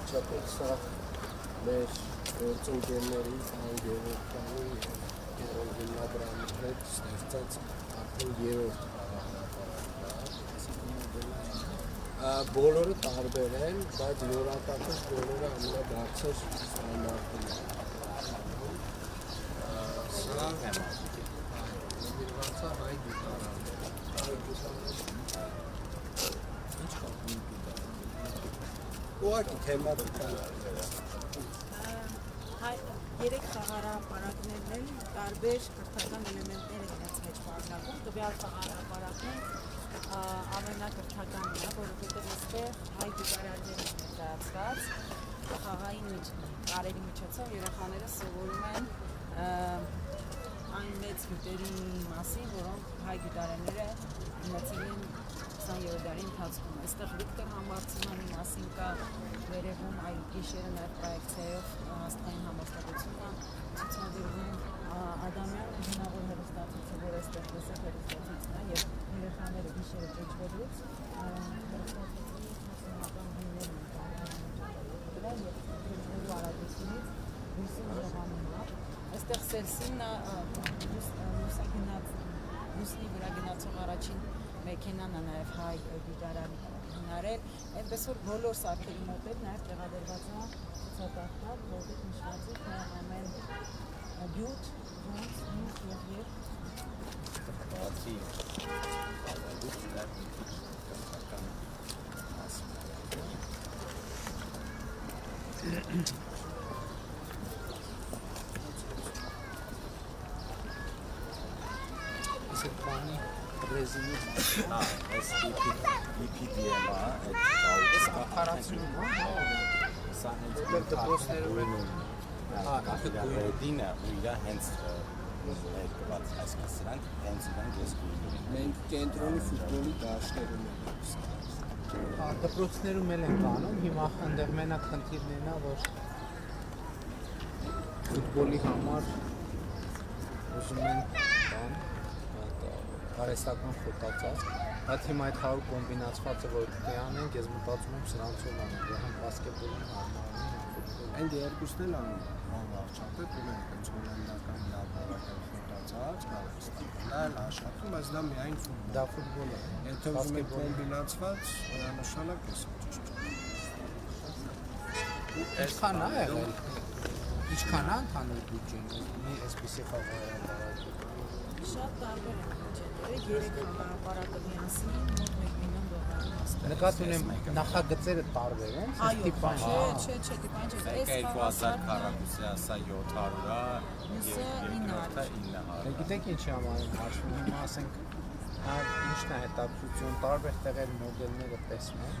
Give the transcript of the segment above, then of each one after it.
վերջապես սա մեր գործընկերների Գևորգյանի և Գերոն հիմնադրամի հետ ստեղծած արդեն երրորդ խաղաղապարակն է։ Բոլորը տարբեր են, բայց նորակատար բոլորը ամենաբարձր ստանդարտին են։ Սա նվիրվածա հայ գիտարան։ Ինչ կապում ուղղակի թեմատիկան երեք խաղաղապարակներն են տարբեր կրթական էլեմենտներ են իրենց մեջ պարունակում, տվյալ խաղաղապարակն ամենակրթականն է, որովհետև այստեղ հայ գիտարարներ են ներկայացված, խաղային տարերի միջոցով երեխաները սովորում են այն մեծ գիտերի մասին, որոնք հայ գիտարարները ունեցել են 20-րդ դարի ընթացքում։ Այստեղ Վիկտոր Համբարձումյանի մասին կա վերևում այլ գիշերը նաև պրոյեկցիայով աստղային համաստեղությունը ցուցադրվում Ադամյան հնավոր հեռուստացույցը, որ այստեղ տեսեք հեռուստացույցն է և երեխաները գիշերը ճոճվելուց հեռուստացույցի հասունական հույներ են կարողանում և ճոճվելու արագությունից լույսի ուժեղանում է։ Այստեղ սելսին լուսնի վրա գնացող առաջին մեքենան է նաև հայ գիտարան հնարել, այնպես որ բոլոր սարքերի մոտ էլ նաև տեղադրված է ցուցակապ, որտեղ նշված է թե ամեն գյուտ, ոնց, ինչ և բացի Սրբանի ռեզինի այս EPDM-ը այս ապարացնում սա հենց դպրոցներում են դինը ու իրա հենց ներկված այսպես սրանք հենց իրանք ես գույնում մենք կենտրոնի ֆուտբոլի դաշտերում ենք դպրոցներում էլ են կանում, հիմա այնտեղ մենակ խնդիրն է, որ ֆուտբոլի համար ուզում են արհեստական խոտածածկ, բայց հիմա այդ 100 կոմբինացվածը որ պետք է անենք, ես մտածում եմ սրանցով անենք, համ բասկետբոլին հարմարին, ֆուտբոլին։ Այն երկուսն էլ անում վարչապետ ունենք հենց հոլանդական լաբորատոր խոտածածկ, դա էլ աշխատում, բայց դա միայն ֆուտբոլ։ Դա ֆուտբոլ է։ Եթե ուզում եք կոմբինացված, նշանակ է Ինչքան է եղել։ Ինչքան է ընդհանուր բյուջեն, մի այսպիսի խաղաղապարակ։ շատ տարբեր են բյուջետները, երեք խաղաղապարակը միասին մոտ 1 միլիոն դոլարի հաստ։ Նկատի ունեմ նախագծերը տարբեր են, տիպային։ Չէ, տիպային չէ, այս 2000 քառակուսի ասա 700-ա և երկրորդը 900։ Գիտեք ինչի համար եմ հաշվում, հիմա ասենք ինչն է հետաքրքրություն, տարբեր տեղեր մոդելները տեսնենք,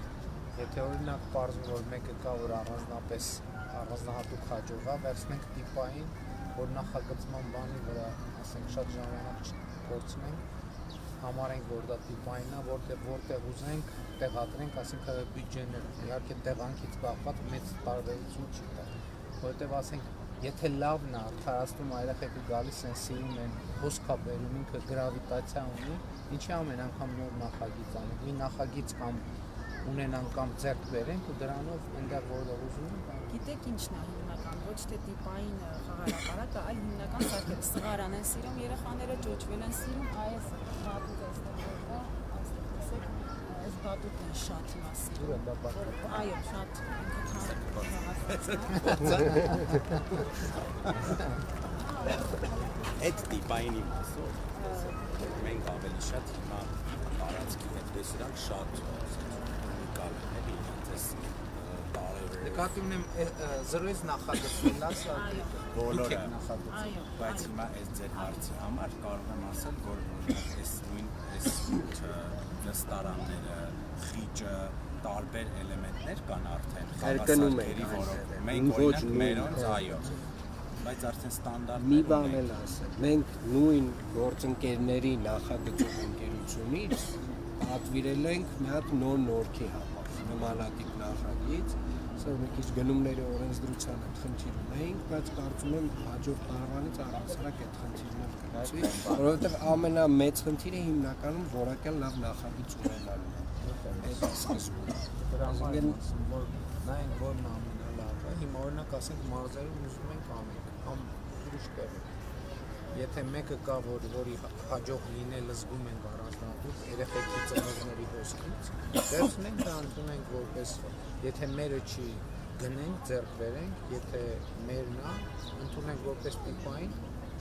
եթե օրինակ պարզվում որ մեկը կա որ առանձնահատուկ հաջողա, վերցնենք տիպային, որ նախագծման բանի վրա ասենք շատ ժամանակ չկորցնենք, համարենք որ դա տիպային է, որտեղ ուզենք տեղադրենք, ասենք բյուջեներ, իհարկե տեղանքից կախված մեծ տարբերություն չի տա, որտեղ ասենք եթե լավն է, արդարացնում երեխեքը գալիս են, սիրում են, հոսքա բերում, ինքը գրավիտացիա ունի, ինչի ամեն անգամ նոր նախագիծ անենք, մի նախագիծ կամ ունենանք կամ ձեռք բերենք ու դրանով այնտեղ որտեղ ուզում ենք։ Գիտեք ինչն է հիմնական, ոչ թե տիպային խաղաղապարակը, այլ հիմնական սարքերը սղարան են սիրում, երեխաները ճոճվել են սիրում, այս բատուտը այստեղ որտա, այստեղ տեսեք, այս բատուտն է շատ հիմա սիրում։ Այո, շատ Այդ տիպայինի մասով մենք ավելի շատ հիմա տարածքի հետ տեսրանք շատ ունիկալ են էլի իրենց տարերով։ Նկատի ունեմ զրոյից նախագծվել է սա բոլորը, Այո, բայց հիմա այս ձեր հարցի համար կարող եմ ասել, որ այս նույն նստարանները, խիճը, տարբեր էլեմենտներ կան արդեն խաղասարքերի, որով մենք օրինակ մերոնց, այո, բայց արդեն ստանդարտ մի բան էլ ասեմ, մենք նույն գործընկերների նախագծող ընկերությունից պատվիրել ենք մի հատ նոր նորքի համար, նմանատիպ նախագիծ, սա մի քիչ գնումների օրենսդրության հետ խնդիր ունեինք, բայց կարծում եմ հաջորդ տարվանից առհասարակ այդ խնդիրն էլ կլուծվի, որովհետև ամենամեծ խնդիրը հիմնականում որակյալ լավ նախագիծ ունենալն է։ Այդ սկզբում։ Դրանք որ նայենք որն ամենա կա, հիմա օրինակ ասենք մարզերում ուզում ենք անենք, կամ ուրիշ տեղ։ Եթե մեկը կա, որի հաջող լինելը զգում ենք առանձնահատուկ երեխեքի ծնողների հոսքից, վերցնենք դա ընդունենք որպես, եթե մերը չի գնենք, ձեռք բերենք, եթե մերն է, ընդունենք որպես տիպային,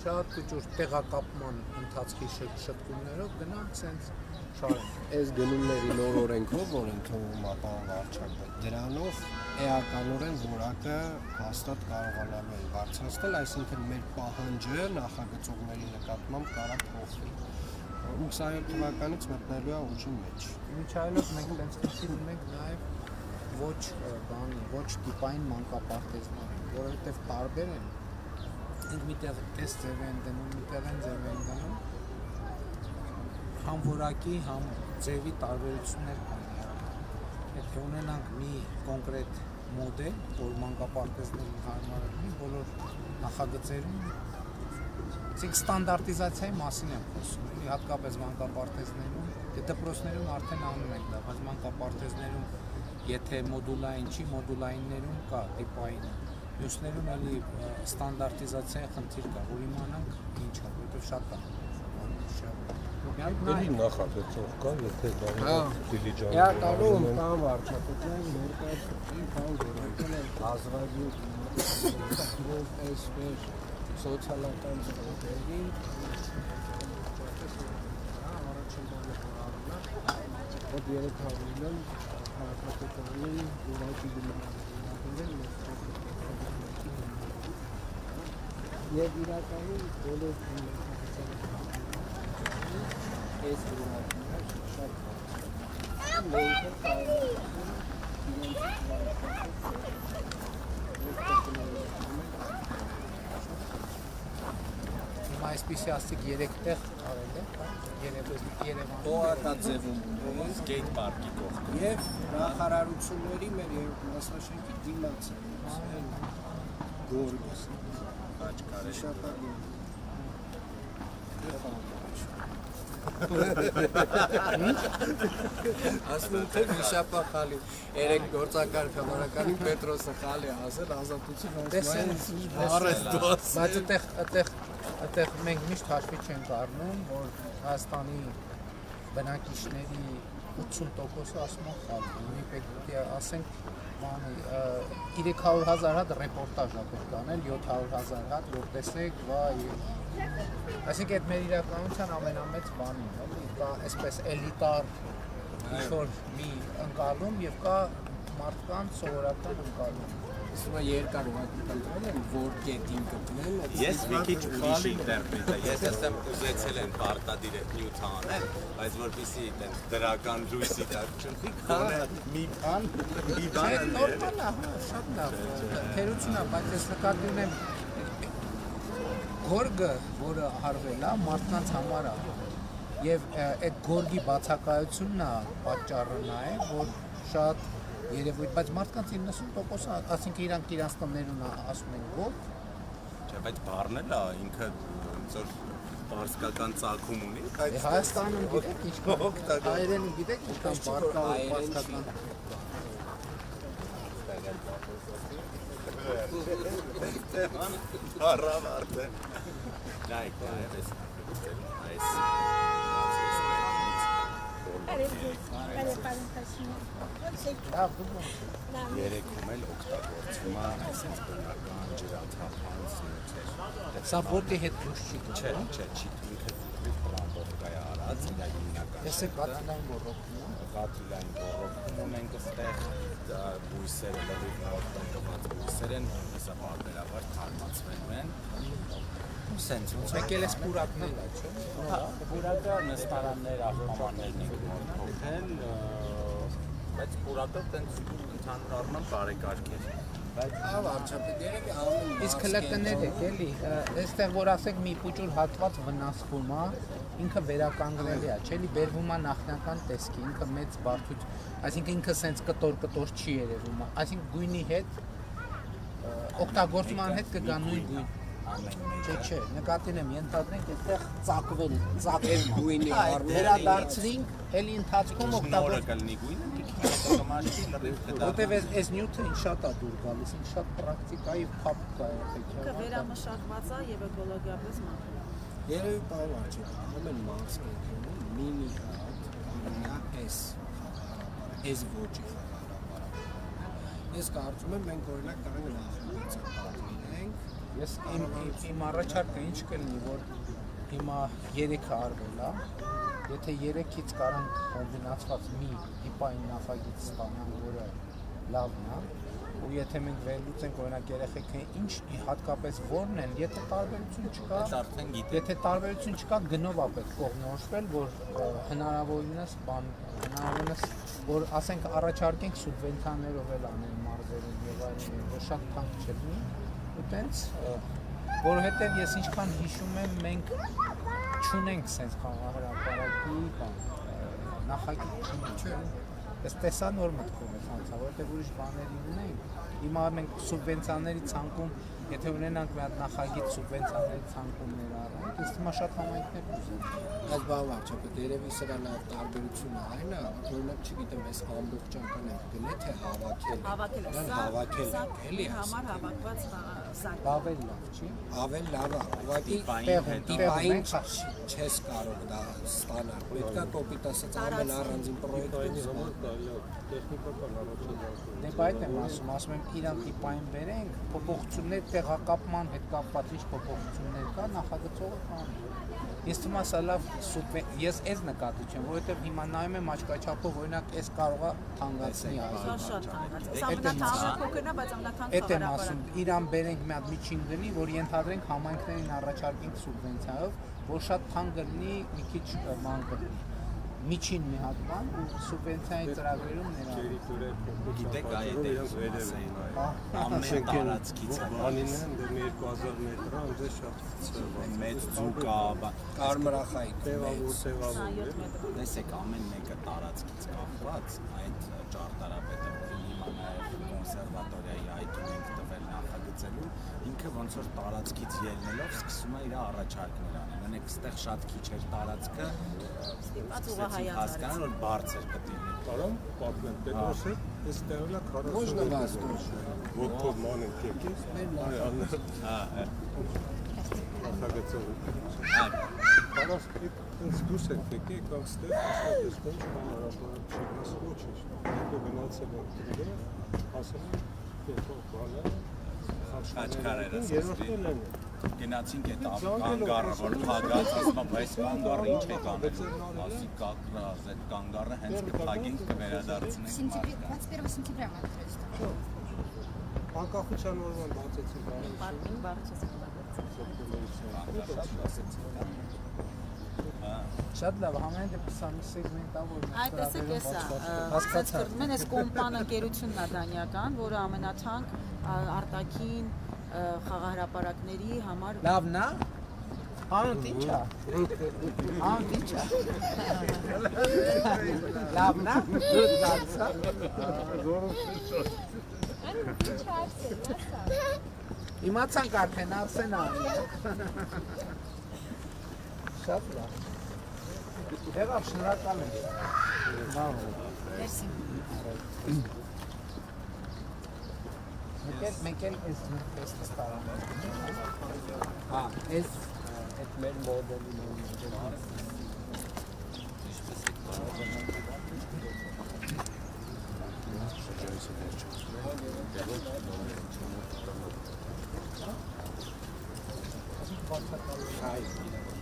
շատ քիչ տեղակապման ընթացքի շտկումներով գնանք սենց շարենք։ Այս գնումների նոր օրենքով, որ ընդունվում է պարոն վարչապետ, դրանով էականորեն որակը հաստատ կարողանալու է բարձրացնել, այսինքն մեր պահանջը նախագծողների նկատմամբ կարող փոխվի։ 27 թվականից մտնելու է ուժի մեջ։ Միջայլով մենք տենց քիչ ունենք նաև ոչ տիպային մանկապարտեզներ, որովհետև տարբեր են։ Ինք միտեղ այս ձև են դնում, միտեղ են ձև են դնում։ Համ որակի, համ ձևի տարբերություններ կան։ Եթե ունենանք մի կոնկրետ մոդել, որ մանկապարտեզներին հարմար լինի, բոլոր նախագծերում ցիկ ստանդարտիզացիայի մասին եմ խոսում, էլի հատկապես մանկապարտեզներում, դպրոցներում արդեն անում ենք դա, բայց մանկապարտեզներում եթե մոդուլային չի, մոդուլայիններում կա տիպային, մյուսներում էլի ստանդարտիզացիայի խնդիր կա, որ իմանանք ինչ է, որովհետև շատ կան։ Դերի նախագծող կա, եթե դիլիջան։ Հա, տարում կան վարչապետյան ներկայացուցիչ կան որակել են ազգային այսպես սոցիալական ծրագրերի առաջին բանը որ 300 միլիոն քաղաքացիների որակի դիմադրել եւ իրականում բոլոր այս դրամատիկը շատ մենք այսպիսի ասիկ 3 տեղ արել է, Երևան։ Օհատա ձևում, սկեյթ պարկի կողքին։ եւ նախարարությունների մեր մասնաշենքի դիմաց գորգս Աչքարի շապագի ասում թե վիշապա խալի երեք գործակալ խմարականի Պետրոսը խալի ասել ազատություն Բայց այդտեղ մենք միշտ հաշվի չենք առնում, որ Հայաստանի բնակիչների 80%-ը ասում են խալի։ Մի պետք է ասենք 300,000 հատ ռեպորտաժ է պետք անել, 700,000 հատ, որ տեսեք, վայ։ Այսինքն այդ մեր իրականության ամենամեծ բանն է, էլի, կա այսպես էլիտար ինչ-որ մի ընկալում եւ կա մարդկանց սովորական ընկալում։ Սա երկար ուղղակի կընտրել են, որ կետին գտնեն։ Ես մի քիչ ուրիշ ինտերպրետ եմ։ Ես ասեմ ուզեցել են պարտադիր այդ նյութը անել, բայց որպեսզի այդպես դրական լույսի տակ չընկնի, գոնե մի բան Նորմալ է, շատ լավ։ Թերություն է, բայց ես նկատի ունեմ գորգը, որը արվել է, մարդկանց համար է։ Եվ այդ գորգի բացակայությունն է պատճառը նա է, որ շատ երևույթ, բայց մարդկանց 90%-ը, ասինքն իրանք իրանց տներուն ասում են գորգ։ Չէ, բայց բառն էլ է ինքը ոնց որ պարսկական ծագում ունի, բայց Հայաստանում գիտեք ինչքան, հայերենում գիտեք ինչքան բառ կա պարսկական։ Հարավարդ է։ Նայեք, այս երեքում էլ օգտագործվում է այսպես բնական ջրաթափան սնուցեր։ Սա ոտի հետ դուրս չի Չէ, չի ինքը պլանբովկա է արած, դա հիմնական։ Տեսեք կաթիլային ռոռոկում է։ Կաթիլային ռոռոկում ունենք այստեղ բույսերը լրիվ նորոգված բույսեր են, հեսա բարբերաբար թարմացվելու են։ Սենց ոնց Եկել է սպուրակներ, չէ՞։ Պուրակը նստարաններ, աղբամաններն են փոխել, բայց պուրակը տենց ընդհանուր առմամբ բարեկարգ է։ Բայց վարչապետ երևի ամեն Իսկ հլկներ եք էլի, այստեղ որ ասեք մի փուճուր հատված վնասվում է, ինքը վերականգնելի է, չէ՞, բերվում է նախնական տեսքի, ինքը մեծ բարդություն, այսինքն ինքը սենց կտոր չի երևում, այսինքն գույնի հետ օգտագործման հետ կգա նույն գույն։ ամեն Չէ, մեկը։ չէ, նկատին եմ ենթադրենք այդտեղ ծակվել, գույնի առները վերադարձրինք, էլի ընթացքում Նորը օգտագործել։ կլինի գույնը, տիկին կմաշկի լրիվ կդառնա։ Որտեվ այս նյութը ինձ շատ է դուր գալիս, ինձ շատ պրակտիկայի փափ կա Ինքը վերամշակված է եւ էկոլոգիապես մաքուր։ Երևի բավարար չէ, ամեն մաս կենտրոնում մինի հատ կանգնա այս ոճի խաղարապարակ։ Ես կարծում եմ մենք օրինակ կարող նախագծը պատվիրենք։ Ես իմ առաջարկը ինչ կլինի, որ հիմա 3-ը արվել է, եթե 3-ից կարանք կոմբինացված մի տիպային նախագիծ ստանանք, որը լավն է, ու եթե մենք վերլուծենք օրինակ երեխեքը ինչ հատկապես որն են, եթե տարբերություն չկա, Դա արդեն գիտեք։ եթե տարբերություն չկա, գնով է պետք կողմնորոշվել, որ հնարավորինս որ ասենք առաջարկենք սուբվենցիաներով էլ անել մարզերում եւ այլն, որ շատ թանկ չլինի, ու տենց որովհետեւ ես ինչքան հիշում եմ, մենք չունենք sense խաղահրապարակի նախագիծ չունենք։ Ես տեսա նոր մտքով եմ անցա, որովհետեւ ուրիշ բաների ունենք։ Հիմա մենք սուբվենցիաների ցանկում, եթե ունենանք մի հատ նախագիծ սուբվենցիաների ցանկում ներառանք, ես հիմա շատ համայնքներ կուզեմ։ Այս բավարար չէ, բայց երևի սրա լավ տարբերությունը այն է, օրինակ չգիտեմ, այս ամբողջ անգամ գնե թե հավաքել։ Հավաքել է։ Հավաքել է, էլի Համար հավաքված սարք։ Ավելի լավ, չի։ Ավել լավ է, ուղղակի Տիպային տիպային չես կարող դա ստանալ։ Պետք է կոպիտ ասած ամեն առանձին պրոյեկտը տեխնիկական առաջին Դե այդ եմ ասում եմ իրան տիպային բերենք, փոփոխություններ տեղակապման հետ կապված ինչ փոփոխություններ կա, նախագծողը կան։ Ես թվում է սա լավ ես այս նկատի չեմ, որովհետև հիմա նայում եմ աչքաչափով, օրինակ, այս կարող է թանկացնի Շատ թանկացած։ Սա ամենաթանկը փոքրն է, բայց ամենաթանկը Էդ եմ ասում, իրան բերենք մի հատ միջին գնի, որ ենթադրենք համայնքներին առաջարկենք սուբվենցիայով, որ շատ թանկ լինի, մի քիչ ման կլինի։ Միջին մի հատ բան ու սուբվենցիայի ծրագրերում ներառել։ Գիտեք այդ վերևին ամեն տարածքից Բանին են դե 2000 մետր, անձե շատ մեծ ձուկա, կարմրախայք տեղավոր տեսեք ամեն մեկը տարածքից կախված այդ ճարտարապետը, որին հիմա նաև կոնսերվատորիայի այդ ունենք տվել նախագծելու, ինքը ոնց որ տարածքից ելնելով սկսում է իր առաջարկներ անել։ Մենակ այստեղ շատ քիչ էր տարածքը, ստիպած ուղղահայաց հասկանալ որ բարձր պետք է լինի։ Կարամ պատմեմ, Պետրոսը այս տեղը Ոչ 40 նվաստոր։ ոտքով մանեն կեկես, նախագծով։ Կարաս այս դուրս եք եկե, եկան ստեղ, աշխատես կոնչ մանարապարակ չի, ես ոչ ինչ, հետո գնացել են դրը, ասել են, կետով բանը, Խաչքարերը երորդել են։ Գնացինք այդ կանգառը, որ փագած, ասում եմ, այս կանգառը ինչ է կանելու, ասի կակրազ, այդ կանգառը հենց կփագենք, կվերադարձնենք մարդկանց։ 21 сентября мы открылись там. Անկախության օրվան բացեցին բարի Պարկինգ բառը չես Շատ լավ, համեն դեպս սա մի սեգմենտ է, որ Այդ տեսեք էսա, հասկացում են, այս կոմպան ընկերությունն է դանիական, որը ամենաթանկ արտաքին խաղահրապարակների համար Լավն է։ Անուտ ինչ է։ Անուտ ինչ է։ Լավն է։ Դու դարձա։ Իմացանք արդեն Արսենը։ Շատ լավ։ Եղավ, շնորհակալ եմ։ Լավ։ Մերսի։ Մեկ էլ այս նույնպես ստարանում։ Հա, այս այդ մեր մոդելին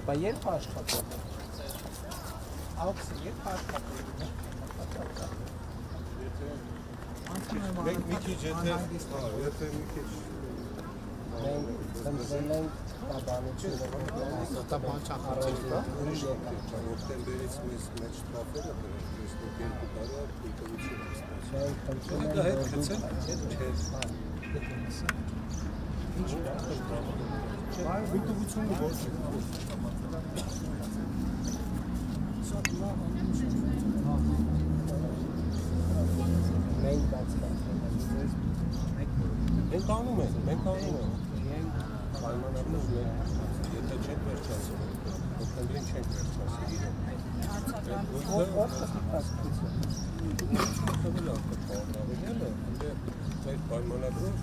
Բա երբ աշխատում։ Աղքսի երբ աշխատում։ Մենք մի քիչ եթե մի քիչ մենք ծնվել ենք տաբանությունը, տաբան չախարարելը, ուրիշ եկա։ հոկտեմբերից մեզ մեջ շտապելը դրել, ես դուք երկու տարի պրիկովություն եմ ստացել։ Մենք ծնվել Դա հետ ենք գցել, հետ չէ։ Ինչի՞ դա։ Բայց պրիկովությունը ոչ է։ Մենք բացկացել ենք։ Մենք անում ենք, մենք անում ենք։ պայմանավորված եթե չենք վերջացնում, հոկտեմբերին չենք վերջացնում իրեն։ Արվելյանը, այդ պայմանագրով,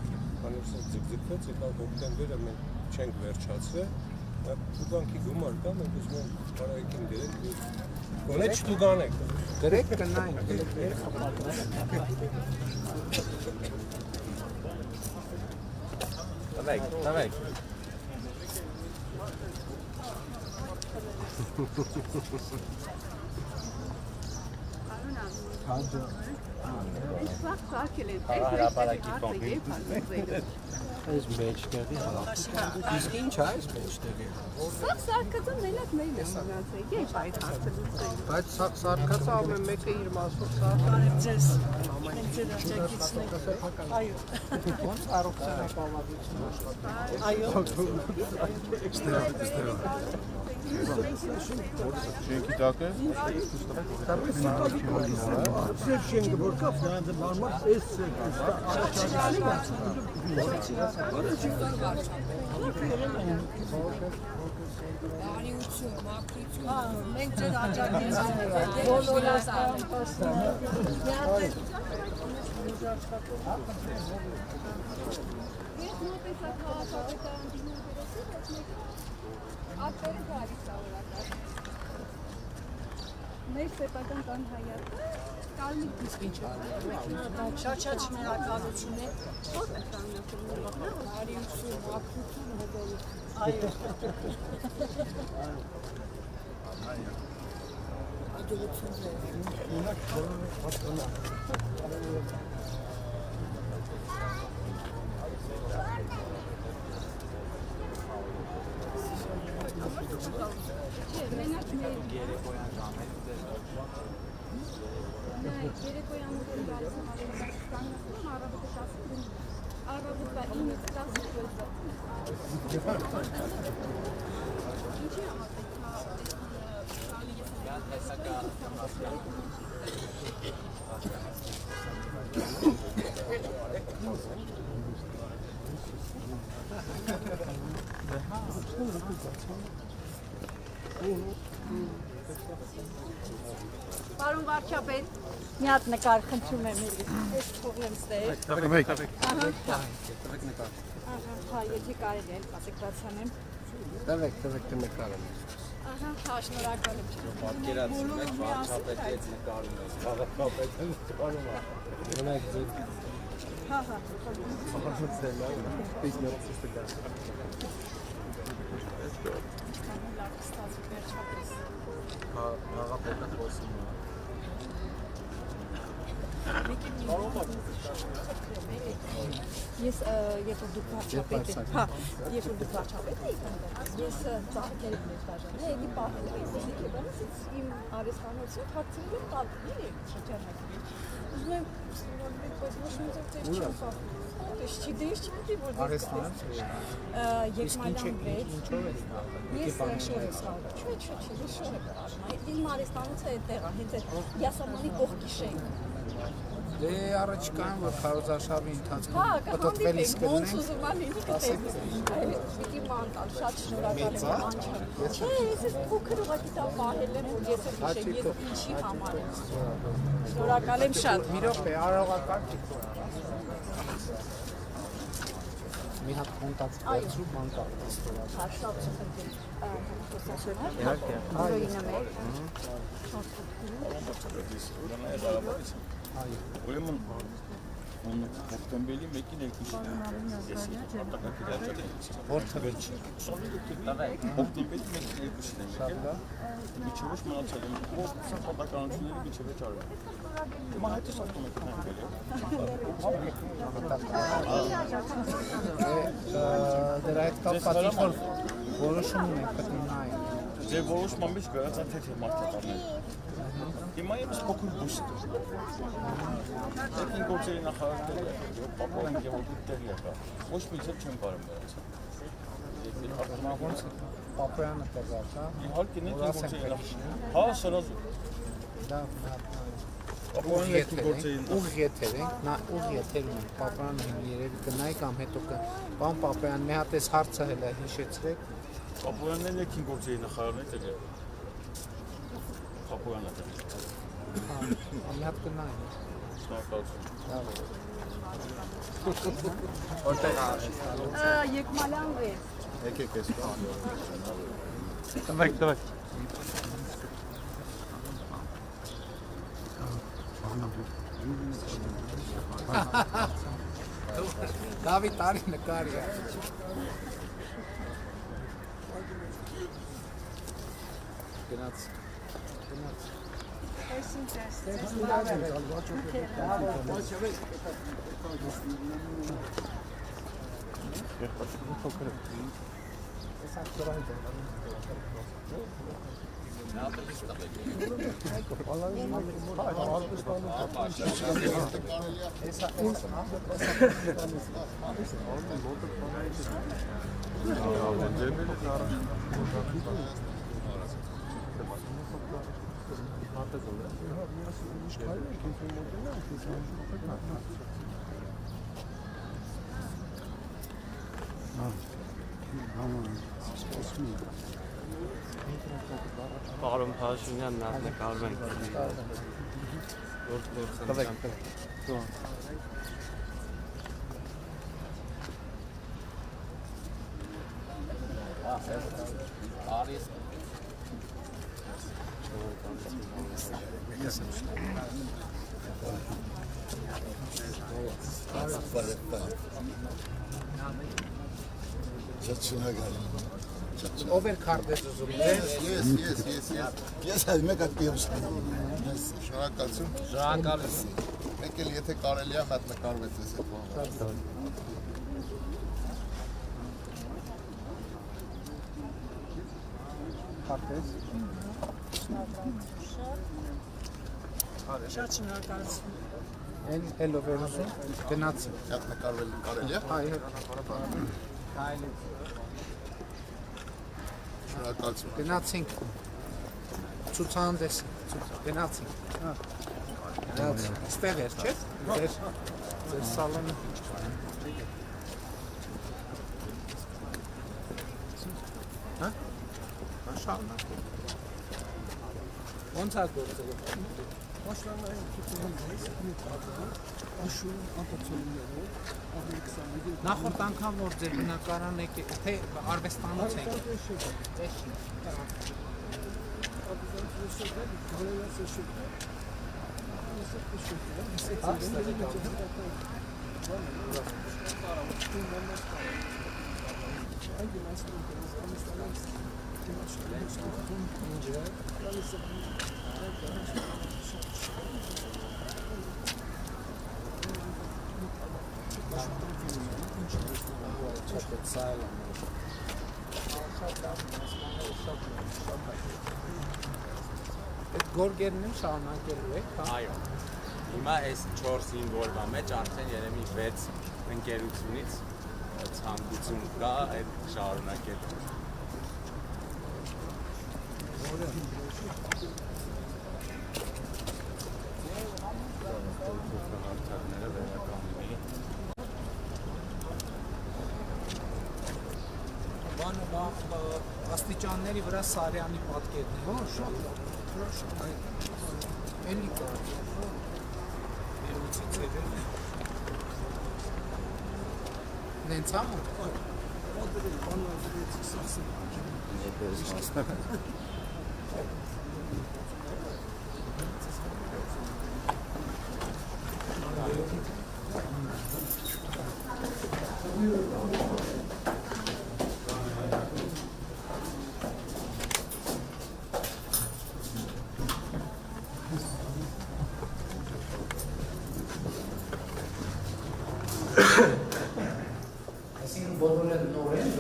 կանեւս ձգձգվեց, եկավ հոկտեմբերը մենք չենք վերջացրել, տուգանքի գումար կա, մենք ուզում ենք հարայիկին դրենք, գոնե չտուգանենք։ Գրեք կնայինք, Տվեք։ Այս մեջտեղի իսկ ինչ է այս մեջտեղի Սա սարկածը մենակ մեն է մնացել, երբ այդ հարցը լուծել։ բայց սա սարկածը ամեն մեկը իր մասով սարք Բարև ձեզ, մենք ձեր աջակիցն ենք, այո, ոնց առողջան ապավադրություն այո, Շենքի տակ է։ մենք ձեր աջակիցն ենք, բոլորս Մեր սեփական տան հայացքը կարմիր դիսկին չէ։ Շատ շնորհակալություն է։ Ո՞ր է շնորհակալություն։ Արիություն, ակտիվություն, հոգալություն։ Այո։ Երեկոյան ուղղել գալիս եմ ավելի ստանացնում, առավոտը 10-ին, առավոտվա 9-ից 10-ը։ Ինչի Պարոն վարչապետ, մի հատ նկար խնդրում եմ ես թողնեմ ստեղ։ Ահա, եթե կարելի է պատկերացնեմ։ Տվեք նկարում։ Ահա, շնորհակալ եմ։ Պատկերացնում եք վարչապետի հետ նկարում ես։ Վարչապետը նկարում է։ Ունեք ձեր Հա։ Աղապետը խոսում է։ Ես երբ որ դուք վարչապետ եք, հա, երբ որ դուք վարչապետ եք, ես ծաղկել եմ ես բաժանը, էլի պահել եմ, ես իմ արեստանոցը հարցրել եմ տալի շրջանակի։ Ուզում եմ բայց ոչ մի ձև ձեր չեմ պահում։ Ես չգիտի, որ դες Եկմալյան վրեջ, ես շոր եմ սաղում, չէ, ես շոր եմ պարում, իմ արեստանոցը այդտեղ է, հենց այդ յասամանի կողքի շենք։ Դե առաջկան որ քարոզարշավի ընթացքում Հա, պատտվելիս կլինենք։ ոնց ուզում եմ ինձ պիտի մանտալ, շատ շնորհակալ եմ անչափ։ Չէ, ես ես փոքր ուղղակի դա պահել եմ, որ ես հիշեմ, ես ինչի համար եմ։ Շնորհակալ եմ շատ։ Մի րոպե, արարողական մի հատ կոնտակտ վերցրու մանտալ։ Հա, շատ շնորհակալ եմ։ Իհարկե։ Ուրեմն հոկտեմբերի 1-ին երկուշին ես հատակագիրաճել եմ։ Որտե՞ղ վերջին։ Հոկտեմբերի 1-ին երկուշին եմ եկել։ Միջևոչ մնացել եմ։ Սա պատականությունների միջևեջ արվել։ Հիմա հետո սատում եք նայել։ Դրա հետ կապված ինչ-որ որոշում ունենք պետք է նայենք։ Ձեր որոշման մեջ գրած է թե մարդկանցներ։ Հիմա ես փոքր բուս եմ։ Տեխնիկ գործերի նախարարը Պապոյան Գևորգի տեղի եկա։ Ոչ մի ձև չեմ բարում նրանց։ Ոնց Պապոյանը տեղած, հա։ Իհարկե նույն գործերի նախարարը։ Հա, սրազու։ Դա Ապոյանը եկին գործեին ուղ եթեր ենք, նա ուղ եթերում ենք, Պապայանը երևի կնայի կամ հետո բան Պապայան մի հատ էս հարցը հելա հիշեցրեք։ Ապոյանն եկին գործեի նախարարն է դե։ Ապոյանը դե։ Մի հատ կնայի։ Շնորհակալություն։ Եկմալյան վեր։ Եկեք էս բան։ Տվեք։ Դավիթ արի նկարի։ Գնաց։ Պարոն Փաշինյան նկարում ենք։ Տվեք։ Ով էր քարտեզը զուգ։ Ես հայ մեկ ակտիվ շնորհակալություն։ Շնորհակալություն։ Մեկ էլ եթե կարելի է մատ նկարվեց էս այդ Քարտեզ։ Շատ շնորհակալություն։ Են հելո վերուսում գնացի։ Մատ նկարվել կարելի է։ Հայ։ Շնորհակալություն։ Գնացինք ցուցահանդես գնացինք։ Գնաց ստեղ էր, չէ՞։ Ձեր սալոնը։ Հա? Շարունակ։ Ոնց է գործել։ Նախորդ անգամ որ ձեր բնակարան եք, թե արվեստանոց եք։ Այդ գորգերն են շարունակելու եք, հա։ Այո։ Հիմա այս 4-ին որվա մեջ արդեն երևի 6 ընկերությունից ցանկություն կա այդ շարունակել։ Բանը աստիճանների վրա Սարյանի պատկերն է։ Հա, շատ։ Էլի կա։ Երուցից էր։ Նենց հա։ Այսինքն բոլորը նոր են,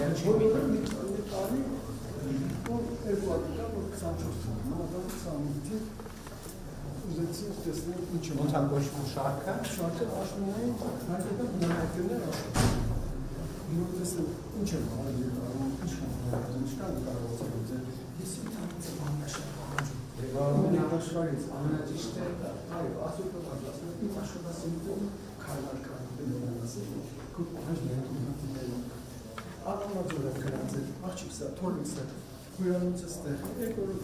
վերջին ոնց է կոչվում շարքը։ Շարքը աշխուհի հայկական բնակիչներ աշխուհի։ Նոր տեսել ինչ է բարի ինչ կան կարողացել ձեր։ Ես ինքս բանաշ Վարմունի առաջվարից ամենաճիշտը այո, ասուտով ասում եմ աշխատասենյակում քարալ բնորոշ քուք հաշվեն դուք ակնածորը գրած է աղջիկսա թորնիսը հյուրանոցը ստեղ եկորը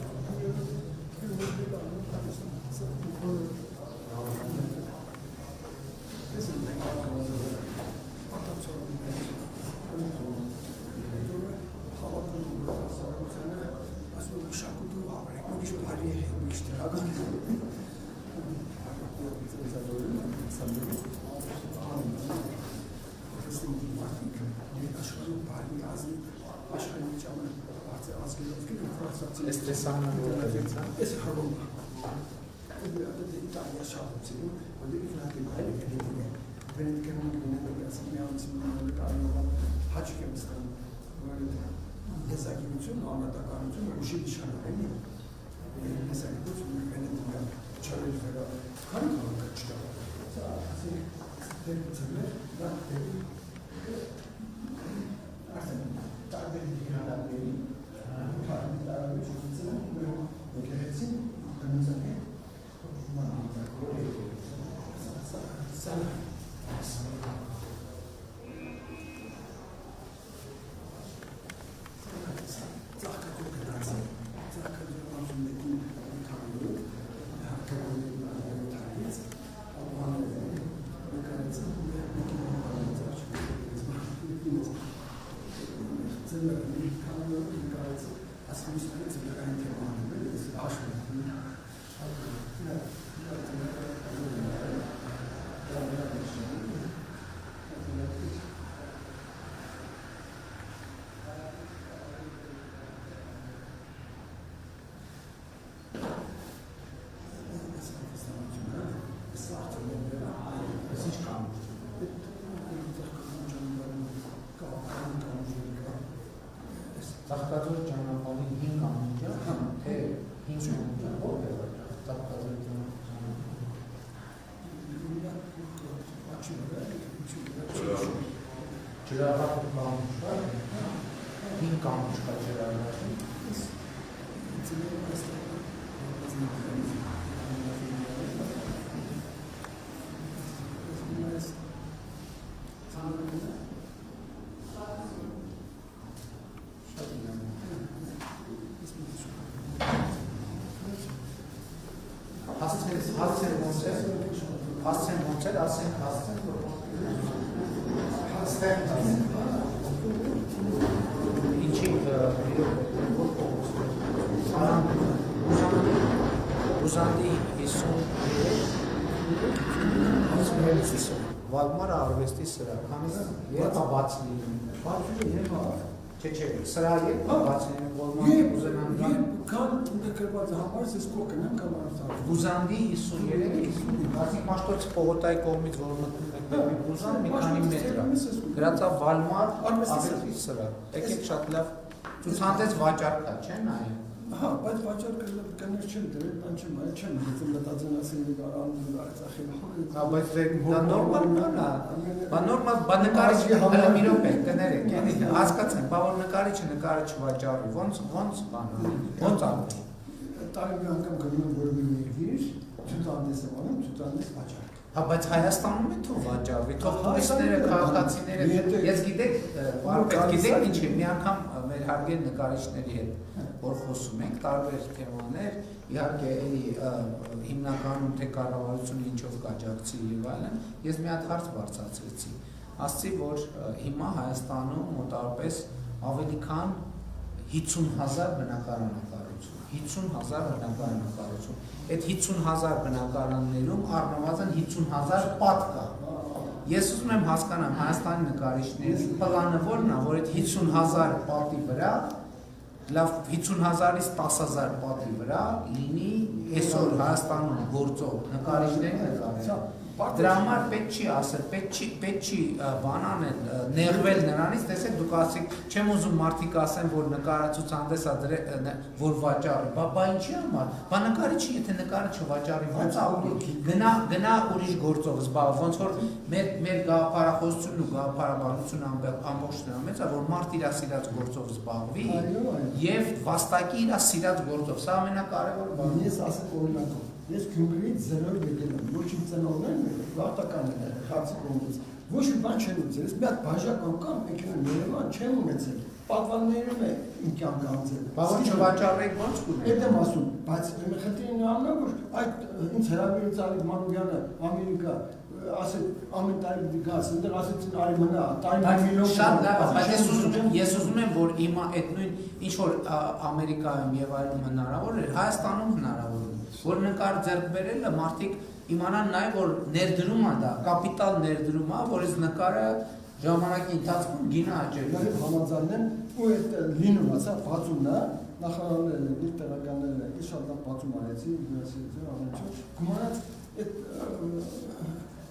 Estresano es harun. İtalya şahsının ve ifade edildiği benim kendimle yansımayan Hacıkistan böyle yazakimizin anlatakarımızın uşi dışarıda mesela bu benim çalışmalar hangi kaçta sadece temizler artık tabii ki adamları Ծաղկաձոր ճանապարհի 5 ամենջա, թե 5 ամենջա, ո՞ր է ծաղկաձոր ճանապարհը։ Ջրաղապ կամուշ կա, 5 կամուշ կա ջրաղապի։ Վալմար արվեստի սրա, քանի երբ բաց լինում։ Բացի երբ չէ, սրա երբ բաց լինում, Վալմար ուզենան Կան ընդգրկված համար ես կոկնեմ կամ արդյոք Բուզանդի 53 բացի մաշտոցի պողոտայի կողմից որ մտնում եք դեպի Բուզան մի քանի մետր է գրածա Վալմար արվեստի սրա եկեք շատ լավ ցուցանտեց վաճառքա չէ՞ նայ Հա, բայց վաճառքը կներ չեմ դրել, բան չեմ, այլ չեմ գտել մտածել ասել արանում Արցախի։ Հա, բայց դա նորմալ է։ Բա նորմալ բանկարիչի հələ մի րոպե կներեք, էլի հասկացեք, բա որ նկարիչը վաճառի, ոնց բան, ոնց անում։ Տարի անգամ գնում եմ որևէ երկիր, ցուցանտես եմ անում, ցուցանտես վաճառք։ Հա, բայց Հայաստանում է թող վաճառվի, թող տուրիստները, քաղաքացիները, ես գիտեք, գիտեք ինչ է, մի անգամ մեր հարգել նկարիչների հետ որ խոսում ենք տարբեր թեմաներ, իհարկե էլի հիմնականում թե կառավարությունը ինչով կաջակցի եւ այլն, ես մի հատ հարց բարձրացրեցի։ Ասացի, որ հիմա Հայաստանում մոտավորապես ավելի քան 50,000 բնակարան է կառուցվում, 50,000 բնակարան է կառուցվում։ Այդ 50,000 բնակարաններում առնվազն 50,000 պատ կա։ Ես ուզում եմ հասկանամ Հայաստանի նկարիչների պլանը որն է, որ այդ 50,000 պատի վրա լավ 50,000-ից 10,000 պատի վրա լինի այսօր Հայաստանում գործող նկարիչների նկարել։ Դրա համար պետք չի ասել, պետք չի բան անել, նեղվել նրանից, տեսեք դուք ասեք, չեմ ուզում մարդիկ ասեն, որ նկարացուցանտես որ վաճառի, բա ինչի համար, բա նկարի չի, եթե նկարը չվաճառի, ոնց գնա ուրիշ գործով զբաղ, ոնց որ մեր գաղափարախոսությունն ու գաղափարաբանությունը ամբողջ դրա մեջ է, որ մարդ իր սիրած գործով զբաղվի եւ վաստակի իր սիրած գործով, սա ամենակարևոր բանն է։ Ես ասեմ օրինակով, ես Գյումրիից 0-ով եկել եմ, ոչ իմ ծնողներն են, վաղտական են խացի կողմից, ոչ մի բան չեն ունեցել, ես մի հատ բաժական կամ եկել եմ Երևան, չեմ ունեցել, պատվաններում է իմ կյանքը անցել։ Բա որ չվաճառեք ոնց կունեք։ Այդ եմ ասում, բայց խնդիրն նրանն է, որ այդ ինձ հրավիրեց Ալիկ Մանուկյանը Ամերիկա, ասել ամեն տարի պիտի գաս, այնտեղ ասեցին արի մնա, տարի միլիոն։ Շատ լավ, բայց ես ուզում եմ, որ հիմա այդ նույն ինչ որ Ամերիկայում եւ այլում հնարավոր էր, Հայաստանում հնարավոր է, որ նկար ձեռք բերելը մարդիկ իմանան նաեւ որ ներդրում է դա, կապիտալ ներդրում է, որ այս նկարը ժամանակի ընթացքում գինը աճել։ Նաև համաձայնեն ու այդ լինում ասա բացումն է, նախարարներն են, իր տեղականներն են, ես շատ լավ բացում արեցի, դասեցի ամեն ինչ, գումարած այդ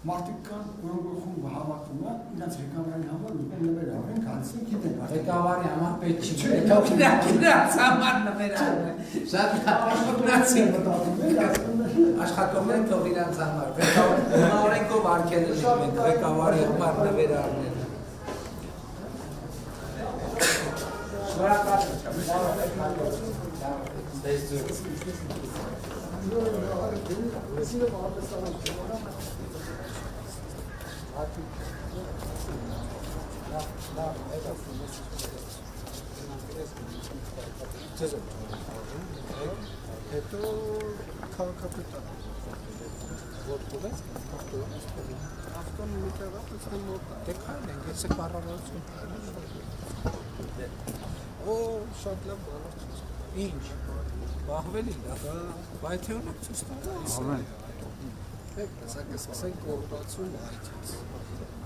մարդիկ կան, որոնք խումբ հավաքվում է, իրենց ղեկավարի համար ուզում նվեր արեն, գալիս են գիտեն։ Ղեկավարի համար պետք չի, իրաց համար նվեր արեն։ Շատ աշխատողներ թող իրաց համար։ Օրենքով արգելել ենք ղեկավարի համար նվեր արնել։ Հետո քաղաքապետարան որ կողեց ավտոն մի տեղած ցան մոտ Դե քայլենք, ես կառավարություն։ Օ շատ լավ բան։ Ինչ։ Բաղվել են դա։ Բայց թե ունեք ցույց տալիս։ Սա կսկսենք կոորդինացիոն այցից։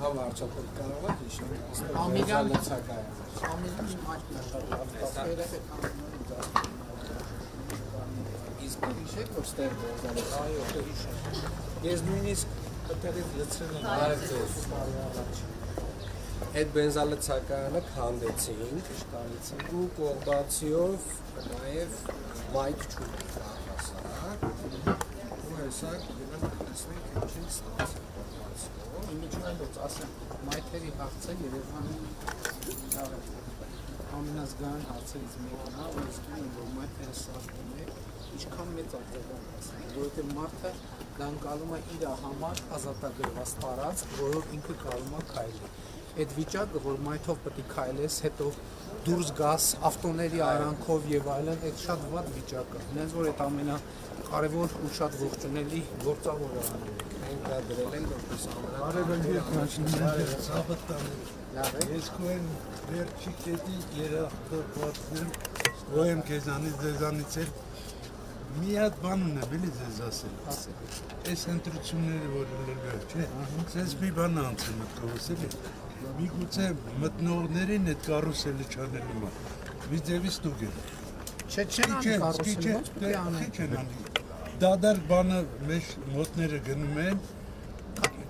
Հա վարչապետ կարող է հիշել։ Ամիրյան լցակայանը։ Ամիրյանի մայթն շատ լավ կապերը իսկ հիշեք որ ստեր բոզալը։ այո, հիշեմ։ Ես նույնիսկ այդտեղից լցրել եմ Արեցես։ Այդ բենզալցակայանը քանդեցինք ու կողբացիով նաև մայթ չունենք առհասարակ ու հեսա գնանք տեսնենք ինչին ստացել կողբացիով Իմիջիայլոց ասեմ մայթերի հարցը Երևանի ամենազգայուն հարցերից մեկն է, որ ստում եմ որ մայթերը սարքում է ինչքան մեծ արձագանք ասեմ, որովհետև մարդը դա ընկալում է իր համար ազատագրված տարածք, որով ինքը կարում է քայլել։ Այդ վիճակը, որ մայթով պետք է քայլես, հետո դուրս գաս ավտոների արանքով եւ այլն, այդ շատ վատ վիճակ է։ Հենց որ այդ ամենակարևոր ու շատ ողջունելի գործավորը մենք դա դրել ենք որպես Ես կոյեմ վերջի կետի երախտապատվեմ, կոյեմ կեզանից դեզանից էլ մի հատ բան ունեմ, էլի ձեզ ասել, այս ընտրությունները որ լրգար, չէ, սենց մի բան անցել մտքովս էլի, մի գուցե մտնողներին այդ կարուսելը չանելու մա, մի ձևի ստուգ եմ։ Չեն անի կարուսելը, ոնց պետք է անեն։ Չեն անի, դադար բանը մեջ մոտները գնում են,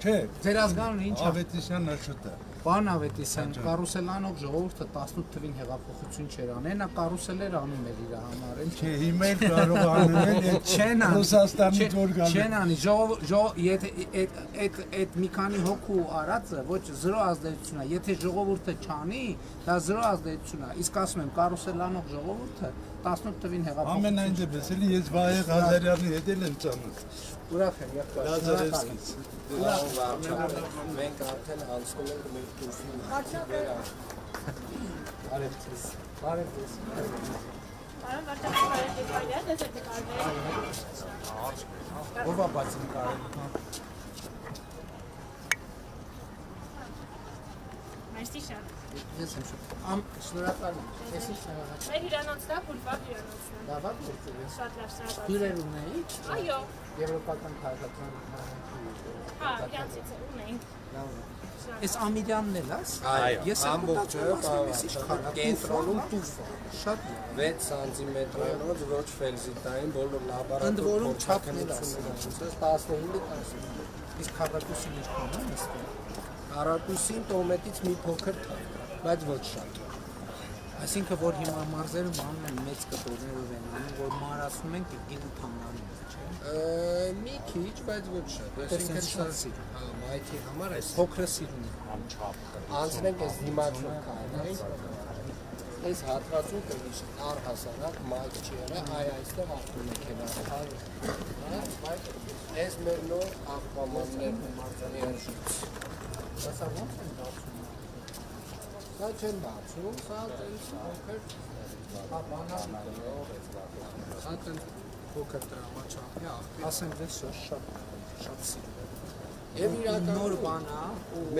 չէ, Ձեր ազգանունը ինչ է։ Ավետիսյան աշուտա։ Պարոն Ավետիսյան, կարուսելանով ժողովուրդը 18 թվին հեղափոխություն չէր անել, նա կարուսելեր անում էր իր համար, էլ Չէ, հիմա էլ կարող անել չեն անի։ Ռուսաստանից որ գալու։ Չեն անի, եթե այդ մի քանի հոգու արածը ոչ 0 ազդեցություն է, եթե ժողովուրդը չանի, դա 0 ազդեցություն է։ Իսկ ասում եմ, կարուսելանով ժողովուրդը 18 թվին հեղափոխություն։ Ամենայն դեպս էլի ես Վահե Ղազարյանի հետ եմ ծանոթ։ Ուրախ եմ, եղբայր։ Լազարևսկից։ մենք արդեն անցնում ենք մեր տուրֆին։ Արևցես։ Արևցես։ Պարոն վարչապետ, եկարի է, դες եք կարվել։ Ով է բաց նկարել։ Մերսի շատ։ Ես եմ շատ։ Շնորհակալ եմ։ Ես ինչ նվազած։ Մեր հյուրանոցն է, Բուլվար հյուրանոցն է։ Լավակ գործել ես։ Շատ լավ շնորհակալ։ Հյուրեր ունեիք։ Այո։ Եվրոպական քաղաքական։ Հա, իրանցից ունենք։ Այս Ամիրյանն էլ ես։ Այո, Ես ամբողջը կենտրոնում տուֆ է։ Շատ լավ։ 6 սանտիմետրանոց ոչ ֆելզիտային բոլոր լաբորատոր Ընդ որում չափն էլ ասել։ 15-10։ Իսկ քառակուսին ինչքան է նստում։ Կարակուսին տոմետից մի փոքր թափ, բայց ոչ շատ։ Այսինքն որ հիմա մարզերը բանում են մեծ կտորներով են անում, որ մարացնում են կին թանգարանում, չէ՞։ Մի քիչ, բայց ոչ շատ։ Այսինքն շատ սիրում։ Հա, մայթի համար այս Փոքրը սիրուն է։ անցնենք այս դիմացում կանենք։ Այս հատվածում կգիշ առհասարակ մայթ չի եղել, այստեղ ավտոմեքենա է։ Բայց այս մեր նոր աղբամաններ մարզանի հաշվից։ Սա ո՞նց են դարձում։ Սա չեն բացում, սա տենց փոքր, Հա, բանալի սա տենց փոքր տրամաչափի աղբի։ ասեմ դες շատ սիրուն է։ Եվ իրական նոր բան է,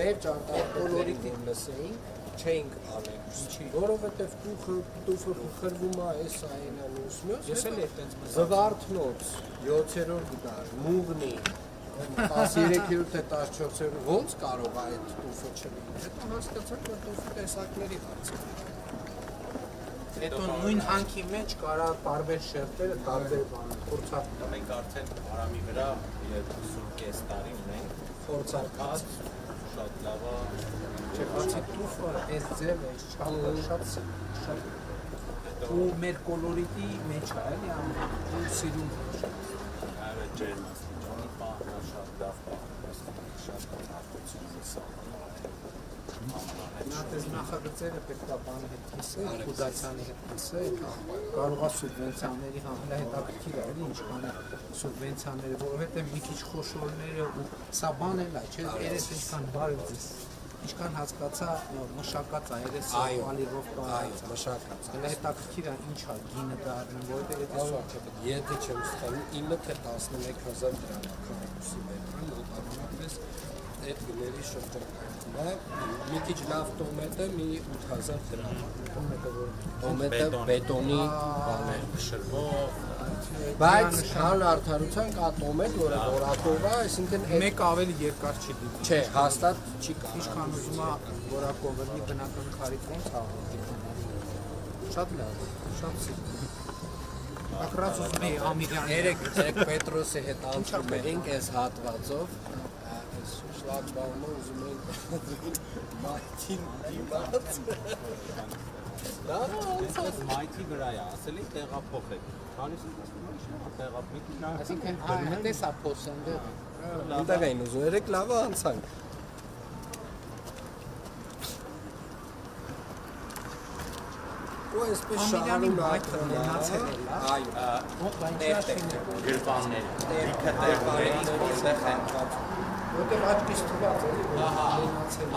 մեր ճարտարապետների դեմ լսեինք, չենք անել։ Որովհետև տուֆը խրվում է այս այնա մյուս։ Ես էլ այդպես Զվարթնոց 7-րդ դար, Մուղնի 13-րդ թե 14-րդ ոնց կարող է այդ տուֆը չլինել։ Հետո հասկացանք, որ տուֆի տեսակների հարց է։ Հետո նույն հանքի մեջ կարա տարբեր շերտերը, տարբեր բաներ, փորձարկում։ Մենք արդեն Արամի վրա 2.5 տարի ունենք Փորձարկած շատ լավ է Չէ, բացի տուֆը, այս ձևը, այս չափը շատ ու մեր կոլորիտի մեջ է, էլի ու սիրում այո ջերմաստիճանի պահը շատ լավ պահը շատ հատկություն Նա դες նախագծերը պետք է բանի հետ կիսել, Խուդացյանի հետ կիսել, կարող է սուբվենցիաների համելա հետաքրքիր է, էլի ինչքան է սուբվենցիաները, որովհետև մի քիչ խոշորները ու սա բան էլ է, չէ, երես ինչքան բարև ձեզ, ինչքան հասկացա մշակած է, երես ալիվով այո, մշակած է։ Հələ հետաքրքիր է ինչ է գինը դառնում, որովհետև եթե չեմ ստանում 9 թե 11,000 դրամ քառակուսի մետր, մոտավորապես այդ գների շրջանակում է, մի քիչ լավ տոմետը մի 8,000 դրամ։ Տոմետը բետոնի բաներ փշրվող, բայց հան արդարության կա տոմետ, որը որակով է, այսինքն մեկ ավելի երկար չի դիտի։ չէ, հաստատ չի կարող։ Ինչքան ուզում է որակով լինի բնական քարից ոնց է շատ լավ, շատ սիրում։ Ակրած ուզում էի Ամիրյանի Երեք Պետրոսի հետ անցնում էինք այս հատվածով, այս շլագբաումը ուզում էինք մայթին դիմաց։ Այս մայթի վրա է, ասել եք տեղափոխեք։ Քանիսը տեղափոխեք։ Այսինքն այդպես է փոսենդը։ Այնտեղ էին ուզում, երեք լավը անցանք։ Ու այսպես շարունակում մնացել է, այո, գրպաններ, լիքը տեղերից, որտեղ են որտեղ աչքից թված է,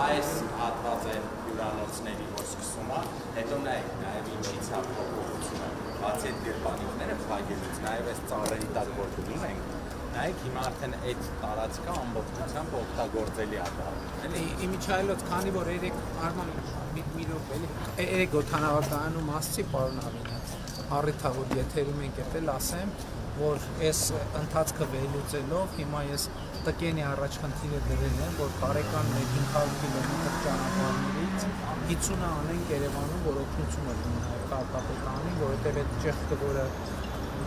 այս հատվածը հյուրանոցների որ սկսում է, հետո նայեք նաև ինչից է փոփոխությունը, բացի այդ գրպանիքները փակելուց, նաև այս ծառերի տակ որ դնում ենք, նայեք հիմա արդեն այդ տարածքը ամբողջությամբ օգտագործելի է դառնում, էլի։ Իմիջայլոց, քանի որ երեք Արման մի րոպե էլի, երեք օդանավակայանում ասցի պարոն Ամինյաց, առիթ է որ եթերում ենք եղել, ասեմ, որ այս ընթացքը վերլուծելով հիմա ես տկենի առաջ խնդիրը դրել եմ, որ բարեկան 500 կիլոմետր ճանապարհներից 50-ը անենք Երևանում, որ օգնություն է լինի նաև քաղաքապետարանին, որովհետև այդ ճեղքը, որը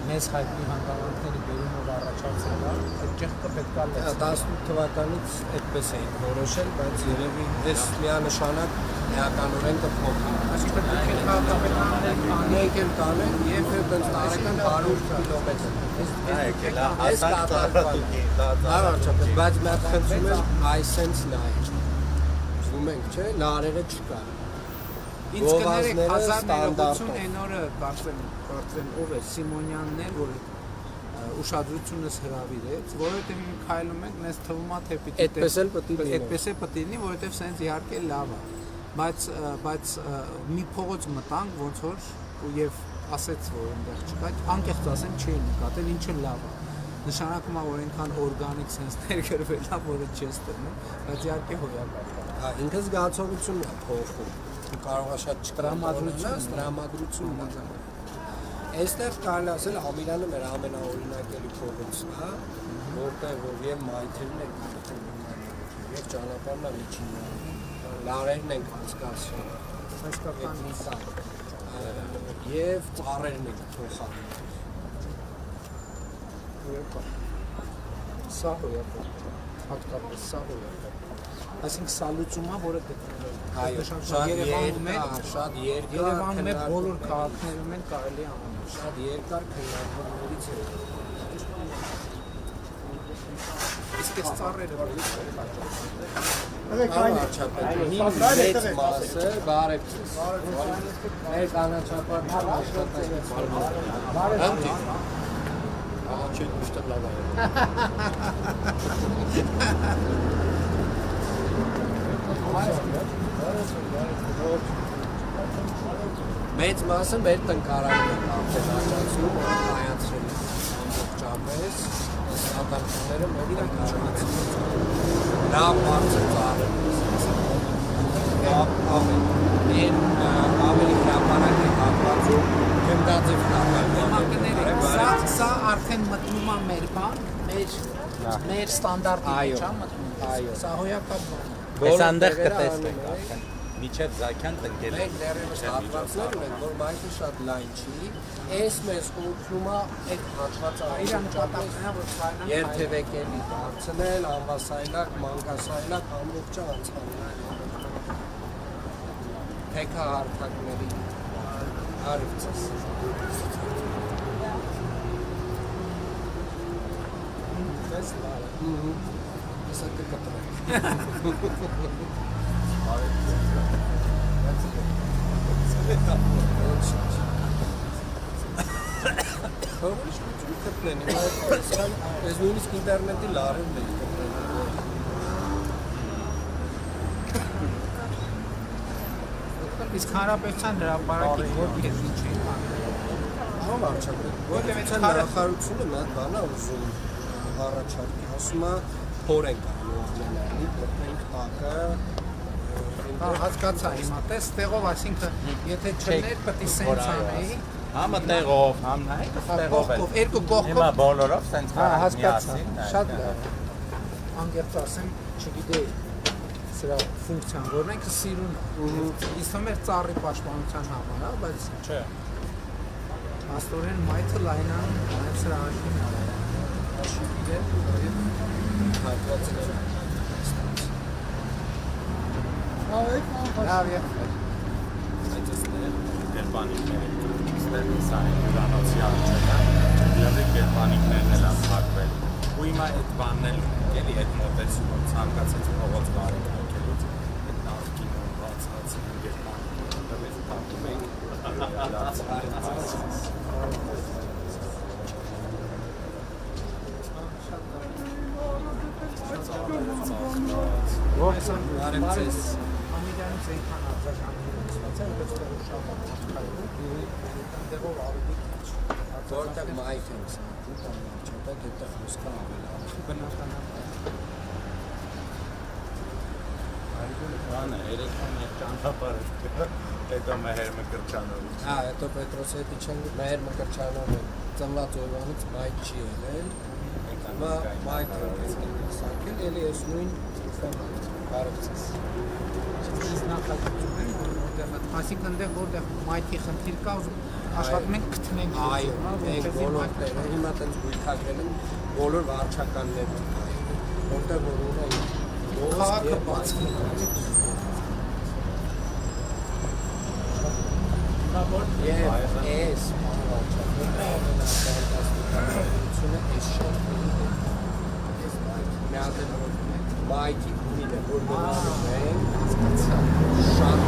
մեզ հայտնի հանգամանքների բերումով առաջացել է, այդ ճեղքը պետք է լեցնել։ 18 թվականից այդպես էին որոշել, բայց երևի այս միանշանակ էականորեն կփոխվի։ Այսինքն դուք քաղաքապետարաններ Անեկել կանեն եւ այդպես տարեկան 100 կիլոմետր։ Նայեք, էլա Այս կատարվածը։ Հարաճապետ, բայց մի հատ խնդրում եմ այսենց նայեք։ Զգում ենք, չէ, լարերը չկա։ Ինձ կներեք 1000 ներողություն այն օրը կարծեմ ով է Սիմոնյանն էր, որ ուշադրությունս հրավիրեց, որովհետև մենք քայլում ենք, մեզ թվում է թե պիտի այդպես էլ պետք է լինի։ Այդպես է պետք է լինի, որովհետև սենց իհարկե լավ է։ Բայց մի փողոց մտանք ոնց որ եւ ասեց որ այնտեղ չկա, անկեղծ ասեմ չէի նկատել, ինչը լավ է։ Նշանակում է որ այնքան օրգանիկ սենց ներգրվել է, որը չես տնում, բայց իհարկե հոյակապ է։ Հա, ինքը զգացողությունն է փոխում։ Կարող է շատ տրամադրությունն է։ Այստեղ կարելի ասել Ամիրյանը մեր ամենաօրինակելի փողոցն է, որտեղ որ եւ մայթերն են եւ ճանապարհն է միջին լարերն են հասկացել։ Հայկական Եվ ծառերն են փոխանում։ Սա հոյակապ։ հատկապես սա որ այսինքն սա լուծումա, որը գտնվել է։ Այո, շատ երկար Երևանում է բոլոր քաղաքներում են կարելի անել։ Շատ երկար քննարկումներից հետո Իսկ այս ծառերը որ Վարչապետի մեծ մասը բարևձեզ։ Մեր կանաչապատի աշխատանքից Չեք միշտ լավ է։ Մեծ մասը մեր տնկարանում են արդեն աճացնում, կայացրել ամբողջապես, ատամքները մեր տնկարանում լավ բարձր ծառեր ավելի հրապարակ է հատվածում գնդաձև նապատակներ Սա արդեն մտնում է մեր բան, մեր ստանդարտի մեջ է մտնում։ Սա հոյակապ բան է։ Ես այնտեղ կտեսնենք արդեն միջև Զաքյան տնկել Մենք դեռևս հատվածներ ունենք, որ մայթը շատ լայն չի, այս մեզ օգնում է այդ հատվածը երթևեկելի դարձնել, անվասայլակ, մանկասայլակ, ամբողջը անցանել թեքա հարթակների արիվցես։ Ես լավ։ Հեսա կկտրեք։ Հովորիշ կուչում կպլեն, ես նույնիսկ ինտերնետի լարում դեք կպլեն։ Իսկ հանրապետության հրապարակի որ քեզի չի Ո՞վ արչապետ։ Որտեղից նախարարությունը մի հատ բան է ուզում առաջարկի, ասում է փոր են կանոնների, մտնենք տակը հասկացա հիմա, տես տեղով, այսինքն եթե չներ պետք է սենց անեի, Համը տեղով, համ նայեք տեղով էլ։ երկու կողքով Հիմա բոլորով սենց հասկացա, շատ լավ։ Անգերց ասեմ, չգիտեի սրա ֆունկցիան, որն ինքը սիրուն է։ Իսկ մեր ծառի պաշտպանության համար է, բայց չէ։ Աստորեն մայթը լայնանում, նաև սրա աշին է։ հատվածները։ Լավ է։ Գերմանիկները ստեղ սա է հյուրանոցի արջերը լրիվ գերմանիկներն էլ են հակվել ու հիմա այդ բանն էլ էլի այդ մոտեցումը ցանկացած փողոց բարի եկելուց այդ նախկին բացած գերմանիկները դες պատում Բարևձեզ։ Ամիրյանից այնքան արձագանքներ ստացել, բայց շատ դեղով ավելի Որտեղ մայթ ենք սանքում, չապետ հետեղ խոսքը ավելի բնականաբար։ բանը երեքան եւ ճանապարհը հետո Մեհեր Մկրտչյանով հետո Պետրոսյանի չեն Մեհեր Մկրտչյանով ծնված օրվանից մայթ չի ելել հիմա մայթ ենք սարքել էլի ես նույն բարևձեզ Իսկ նախագծում են, որտեղ այսինքն այնտեղ որտեղ մայթի խնդիր կա, աշխատում ենք գտնենք։ Այո, մենք բոլորները հիմա տենց գույքագրել են բոլոր վարչականներում, որտեղ որ ունեն քաղաքը բացվում է։ Եվ այս վարչականները այս շարքերի միաձև մայթի գույնը որ գնում են շատ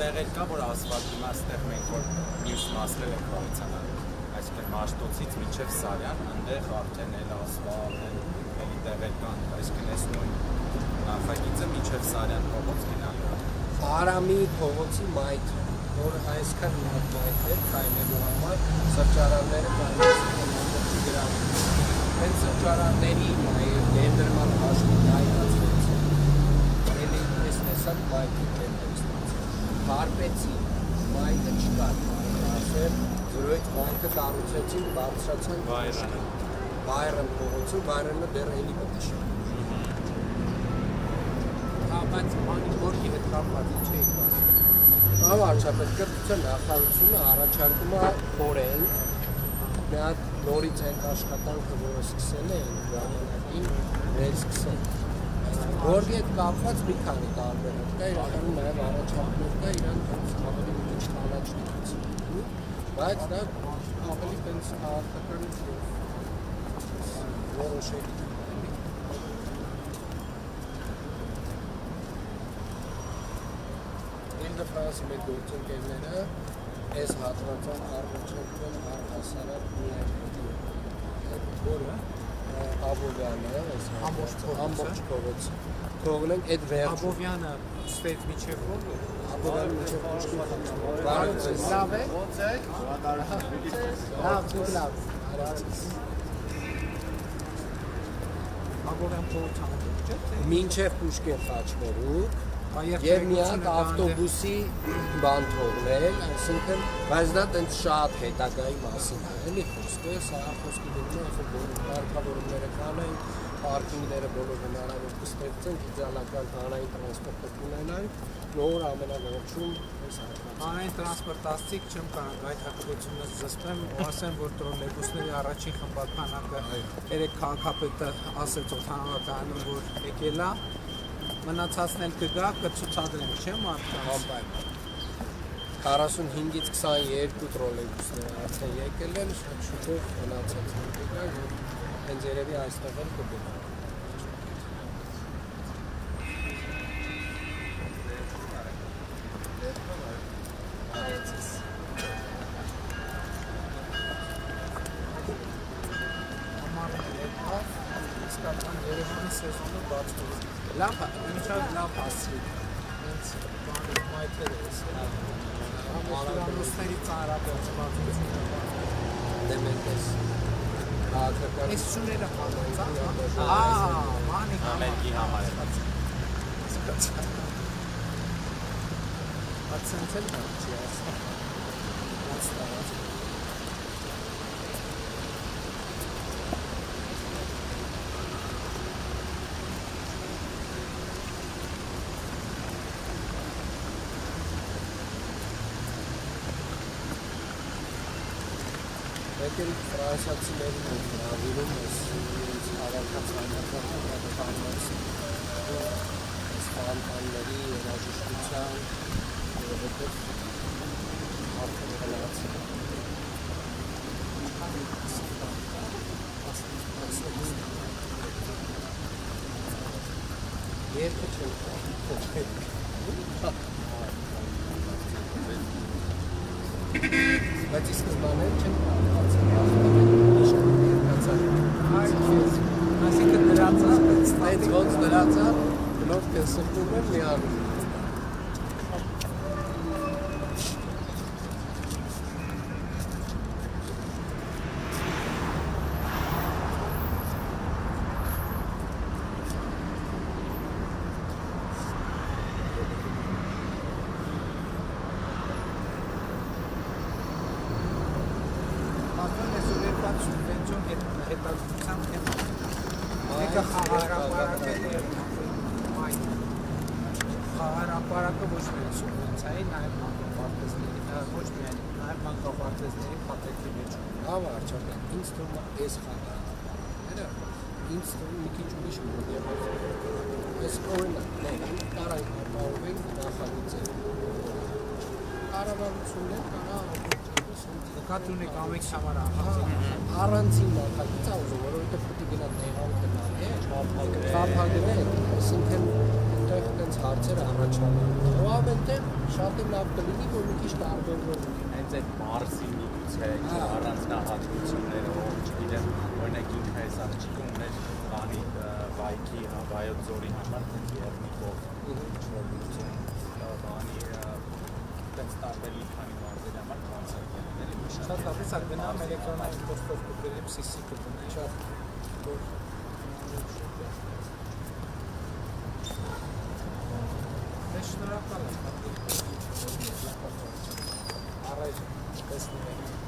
Տեղեր կա, որ ասֆալտի մաստեղ մենք որ մյուս մասներ ենք կայացանալ, այսինքն Մաշտոցից մինչև Սարյան, այնտեղ արդեն էլ ասֆալտ են, էլի տեղեր կան, այսինքն այս նույն նախագիծը մինչև Սարյան փողոց գնալու է։ Արամի փողոցի մայթը, որ այսքան շատ մայթ է քայլելու համար սրճարանները կայացնում ամբողջ գրավում։ Այդ սրճարանների ներդրման հաշվին հայտնացվեց։ Էլի այս տեսակ մայթի Հարպեցի, մայթը չկար, ասել, զրոյից մայթը կառուցեցին, բարձրացան Բայրն փողոցը, Բայրնը դեռ էլի մտիշ։ Բայց մանիվորքի հետ կապված չէի ասել։ Վարչապետ կրթության նախարարությունը առաջարկում է օրենք մի հատ նորից այդ աշխատանքը, որը սկսել են ժամանակին վերսկսել։ Որի հետ կապված մի քանի տարբերակ կա, իրականում նաև առաջարկներ կա իրան ավելի քիչ քանակից։ Բայց դա ավելի տենց քաղաքական որոշելի։ Ֆրանսի մեկ գործընկերները այս հատվածան առաջարկում են առհասարակ միայն որը Աբովյանը, ամբողջ փողոցը թողնենք այդ վերջը Աբովյանը ստեյց միջև ո՞ր է։ Աբովյանը միջև Պուշկին Լավ է։ Ո՞նց է։ Լավ։ Աբովյան փողոցը չէ՞։ մինչև Պուշկին խաչմերուկ եւ մի հատ ավտոբուսի բան թողնել, այսինքն, բայց դա տենց շատ հետագայի մասին է, էլի խոսքը, սա խոսքի դեպքում ասում բոլոր կարգավորումները կանեն, պարկինգները բոլոր հնարավոր կստեղծենք, իդեալական հանրային տրանսպորտը կունենանք, նոր ամենավերջում այս հատվածը։ Հանրային տրանսպորտ աստիճ չեմ կարող այդ հակադրությունը զսպեմ ու ասեմ, որ տրոլեյբուսների առաջին խմբականակը երեք քաղաքապետը ասեց օդանավակայանում, որ եկել է մնացածն էլ կգա, կցուցադրենք, չէ՞ մարդկանց։ 45-ից 22 տրոլեյբուսներ արդեն եկել են, շատ շուտով մնացածն կգա, եւ հենց երևի այստեղ էլ կգա։ Երևանի սեզոնը բացվում է։ Լավ, ինչա' լավ հասցրի։ Հենց բանը մայթեր է էս։ Արաբոստերի ծանրապետվածությունը։ Դե մենք էս քաղաքական Այս շուները հանած, մանի Ամերիկի համար է հասկացա։ Ացենցել չի ասա։ Ոնց Եկել ֆրանսիացիներին են հրավիրում ես հավաքածանական սպանտանների երաժշտության որովհետև արդեն հնացել երկը չեն բայց իսկ զբանել չեն Այսինքն դրածա, այդպես ոնց դրածա, նոր կսրտում են միանում։ Խաղարապարակը ոչ միայն սուբվենցիայի, նաև մանկապարտեզների, ոչ միայն նաև մանկապարտեզների փաթեթի մեջ։ Լավ արժեք, ինձ թվում է այս խաղարապարակները, ինձ թվում մի քիչ ուրիշ եղավ։ Այս օրինակներն կարանք ապահովենք նախագծել։ Կառավարություններ կարա նկատի ունեք ամենից համար առանցին նախագիծ ուզում, որովհետև պետք է գնա տեղանքը նայե, խափագրել, այսինքն այդտեղ տենց հարցեր առաջանում։ Ու ամենտեղ շատ լավ կլինի, որ մի քիչ տարբերվող հենց այդ մարզի միգուցե առանձնահատկությունները, չգիտեմ, օրինակ ինքը այս աղջիկը ուներ բանի վայքի, վայոց ձորի համար տենց երնիկով բանի տենց տարբեր մի քանի մարզերի համար կոնցերտներ են շատ լավ է, գնամ էլեկտրոնային պոստով կգրեմ CC կգնեմ, շատ շնորհակալ եմ։ Առայժմ տեսնում եք